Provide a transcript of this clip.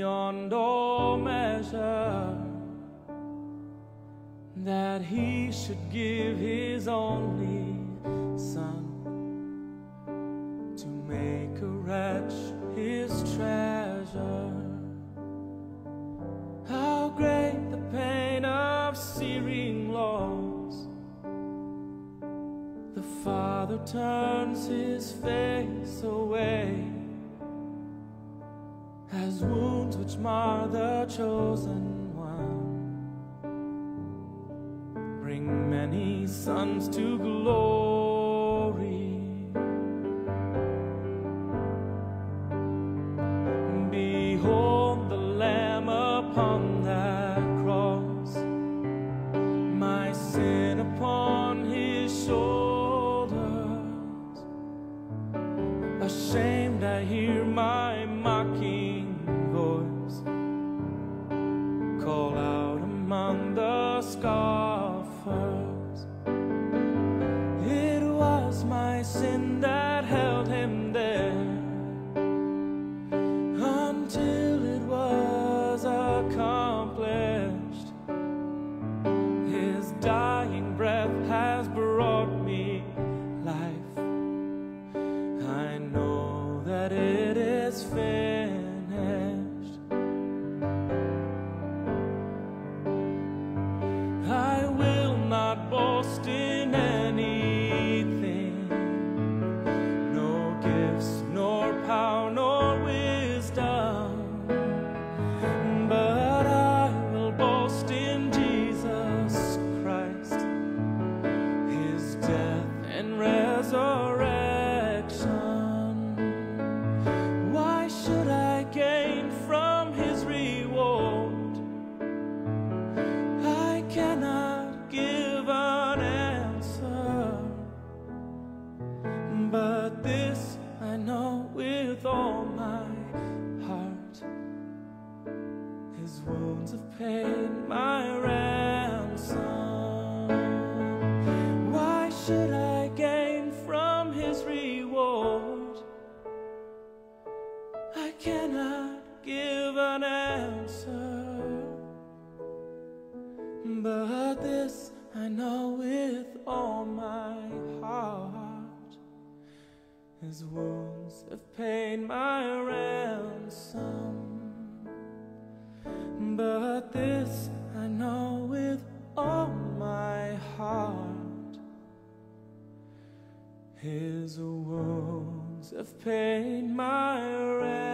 beyond all measure, that he should give his only Son to make a wretch his treasure. How great the pain of searing loss! The Father turns his face away, as wounds which mar the chosen one bring many sons to glory. Behold the Lamb upon that cross, my sin upon his shoulders. Ashamed I hear my mocking voice call out among the scoffers. It was my sin that held him there until it was accomplished. His dying breath has brought me life. I know that it is finished. I will not boast in anything, no gifts, nor power, nor wisdom, but I will boast in Jesus Christ, his death and resurrection. Why should I gain from his reward? I cannot give an answer, but this I know with all my heart: his wounds have paid my ransom. Why should I gain from his reward? I cannot give an answer, but this I know with all my heart: his wounds have paid my ransom. But this I know with all my heart: his wounds have paid my ransom.